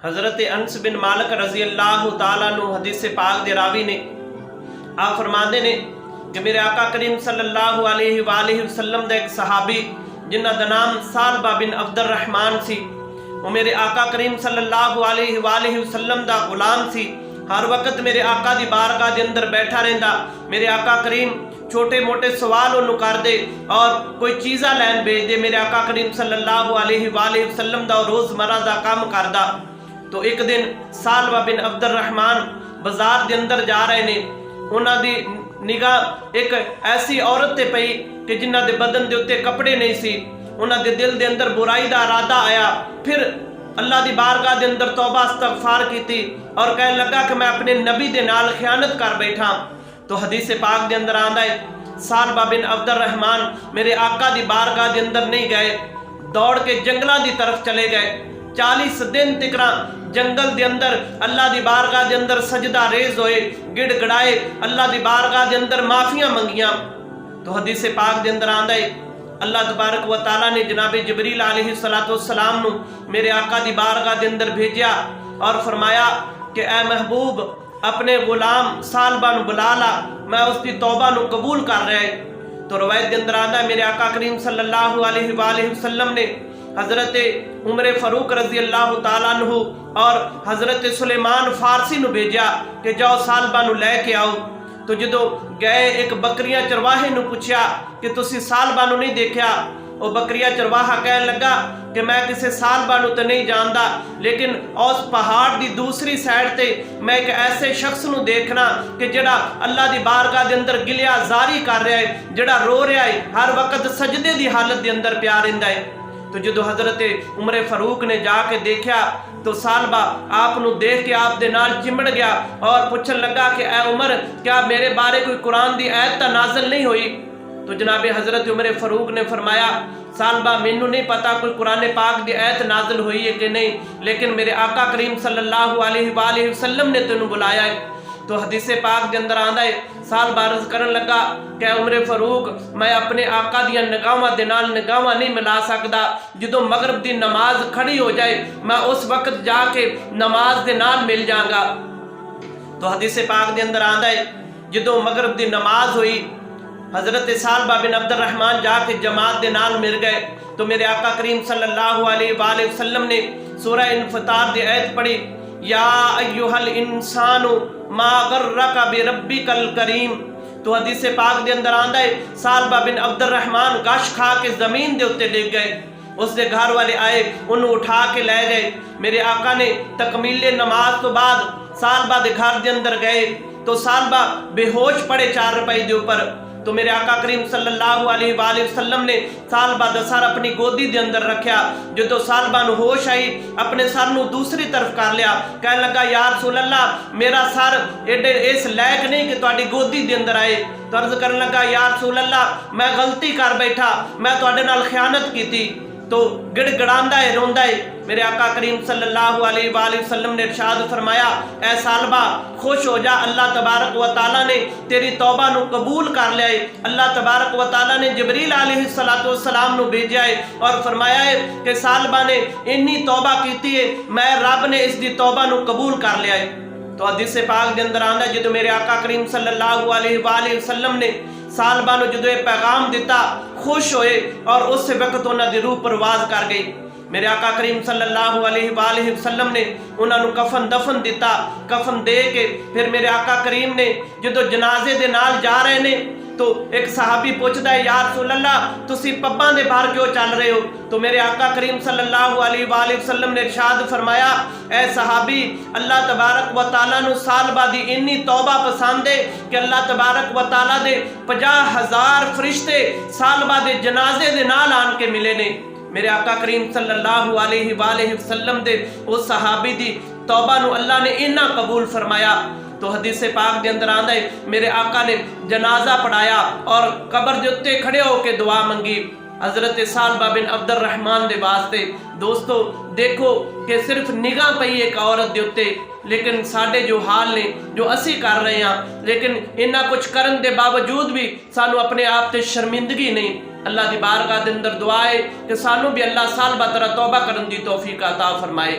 حضرت انس بن مالک رضی اللہ تعالیٰ عنہ حدیث پاک دے راوی نے، آپ فرماندے نے کہ میرے آقا کریم صلی اللہ علیہ وآلہ وسلم دا ایک صحابی جنہ دا نام ثعلبہ بن عبد الرحمن سی، وہ میرے آقا کریم صلی اللہ علیہ وآلہ وسلم دا غلام سی۔ ہر وقت میرے آقا دی بارگاہ دے اندر بیٹھا رہندا، میرے آقا کریم چھوٹے موٹے سوال انہوں کر دے اور کوئی چیزاں لین بھیج دے، میرے آقا کریم صلی اللہ علیہ وآلہ وسلم دا روز مرہ دا کام کردا۔ تو ایک دن ثعلبہ بن عبد الرحمن بازار دے اندر جا رہے نے، انہاں دی نگاہ ایک ایسی عورت تے پئی کہ جنہ دے بدن دے اتے کپڑے نہیں سی، انہاں دے دل دے اندر برائی دا ارادہ آیا، پھر اللہ دی بارگاہ دے اندر توبہ استغفار کیتی اور کہنے لگا کہ میں اپنے نبی دے نال خیانت کر بیٹھا۔ تو حدیث پاک دے اندر آندا ہے ثعلبہ بن عبد الرحمن میرے آقا دی بارگاہ دے اندر نہیں گئے، دوڑ کے جنگلاں دی طرف چلے گئے۔ 40 دن تکرا جنگل دے اندر اللہ دی بارگاہ دے اندر سجدہ ریز ہوئے، گڑ گڑائے، اللہ دی بارگاہ دے اندر معافیاں منگیاں۔ تو حدیث پاک دے اندر آندا ہے اللہ تبارک و تعالیٰ نے جناب جبریل علیہ السلام نو میرے آقا دی بارگاہ دے اندر بھیجیا اور فرمایا کہ اے محبوب اپنے غلام ثعلبہ نو بلا لا، میں اس کی توبہ نو قبول کر رہا ہے۔ تو روایت دے اندر آندا ہے میرے آقا کریم صلی اللہ علیہ وآلہ وسلم نے حضرت عمر فاروق رضی اللہ تعالیٰ عنہ اور حضرت سلیمان فارسی نو بھیجا کہ جاؤ ثعلبہ نو لے کے آؤ۔ تو جدو گئے ایک بکریاں چرواہے نو پوچھیا کہ تسی ثعلبہ نو نہیں دیکھیا، وہ بکریاں چرواہا کہنے لگا کہ میں کسے ثعلبہ نو تے نہیں جاندا، لیکن اس پہاڑ دی دوسری سائڈ تے میں ایک ایسے شخص نو دیکھنا کہ جڑا اللہ دی بارگاہ دے اندر گلیا زاری کر رہا ہے، جڑا رو رہا ہے، ہر وقت سجدے دی حالت دے اندر پیار رہندا ہے۔ تو جدو حضرت عمر فاروق نے جا کے دیکھا تو ثعلبہ آپ نو دیکھ کے آپ دے نال چمڑ گیا اور پوچھن لگا کہ اے عمر کیا میرے بارے کوئی قرآن دی آیت تا نازل نہیں ہوئی؟ تو جناب حضرت عمر فاروق نے فرمایا ثعلبہ مینوں نہیں پتا کوئی قرآن پاک دی آیت نازل ہوئی ہے کہ نہیں، لیکن میرے آقا کریم صلی اللہ علیہ وآلہ وسلم نے تینوں بلایا ہے۔ تو حدیث پاک دے اندر آندا ہے ثعلبہ عرض کرن لگا کہ عمر فاروق میں اپنے آقا دیاں نگاہاں دے نال نگاہاں نہیں ملا سکدا، جدوں مغرب دی نماز کھڑی ہو جائے میں اس وقت جا کے نماز دے نال مل جاں گا۔ تو حدیث پاک دے اندر آندا ہے جدوں مغرب دی نماز ہوئی حضرت ثعلبہ بن عبد الرحمن جا کے جماعت دے نال مل گئے۔ تو میرے آقا کریم صلی اللہ علیہ وآلہ وسلم نے سورہ انفطار دی آیت پڑھی یا ایھا الانسان ما غرک بربک الکریم۔ تو حدیث پاک دے اندر آندا ہے ثعلبہ بن عبد الرحمن گش کھا کے زمین دے اتے ڈگ گئے، اس دے گھر والے آئے انہوں اٹھا کے لے گئے۔ میرے آقا نے تکمیل نماز تو بعد ثعلبہ دے گھر دے اندر گئے تو ثعلبہ بے ہوش پڑے 4 روپے دے اوپر۔ تو میرے آقا کریم صلی اللہ علیہ وآلہ وسلم نے ثعلبہ دا سر اپنی گودی دے اندر رکھیا، جدو ثعلبہ نو ہوش آئی اپنے سر نو دوسری طرف کر لیا، کہنے لگا یا رسول اللہ میرا سر ایڈے اس لائق نہیں کہ تہاڈی گودی دے اندر آئے۔ تو عرض کرنے لگا یا رسول اللہ میں غلطی کر بیٹھا، میں تہاڈے نال خیانت کیتی۔ تو گڑ گڑاندا ہے روندا ہے۔ میرے آقا کریم صلی اللہ علیہ وآلہ وسلم نے ارشاد فرمایا اے ثعلبہ خوش ہو جا، اللہ تبارک و تعالیٰ نے تیری توبہ نو قبول کر لیا ہے۔ اللہ تبارک و تعالیٰ نے جبریل علیہ السلام نو بھیجا ہے اور فرمایا ہے کہ ثعلبہ نے انی توبہ کیتی ہے، میں رب نے اس دی توبہ نو قبول کر لیا ہے۔ تو حدیث پاک دے اندر آندا ہے جدو میرے آقا کریم صلی اللہ علیہ وآلہ وسلم نے ثعلبہ نو جدو یہ پیغام دیتا خوش ہوئے اور اس وقت انہاں دی روح پرواز کر گئی۔ میرے آقا کریم صلی اللہ علیہ وآلہ وسلم نے انہاں نو کفن دفن دیتا، کفن دے کے پھر میرے آقا کریم نے جدو جنازے دے نال جا رہے نے تو ایک صحابی پوچھتا ہے یا رسول اللہ تسی پباں دے باہر کیوں چل رہے ہو؟ تو میرے آقا کریم صلی اللہ علیہ وآلہ وسلم نے ارشاد فرمایا اے صحابی اللہ تبارک و تعالیٰ نو ثعلبہ دی انی توبہ پسند ہے کہ اللہ تبارک و تعالیٰ دے 50,000 فرشتے ثعلبہ دے جنازے دے نال آن کے ملے نے۔ میرے آقا کریم صلی اللہ علیہ وآلہ وسلم دے اس صحابی دی توبہ نو اللہ نے اینا قبول فرمایا۔ تو حدیث پاک دے اندر آندا ہے میرے آقا نے جنازہ پڑھایا اور قبر دے اتے کھڑے ہو کے دعا منگی حضرت ثعلبہ بن عبد الرحمن دے واسطے۔ دوستو دیکھو کہ صرف نگاہ پئی ایک عورت دے اتے، لیکن ساڈے جو حال نے جو اسی کر رہے ہیں، لیکن انہاں کچھ کرن دے باوجود بھی سانو اپنے آپ تے شرمندگی نہیں۔ اللہ دی بارگاہ دے اندر دعا ہے کہ سانو بھی اللہ ثعلبہ طرح توبہ کرن دی توفیق عطا فرمائے۔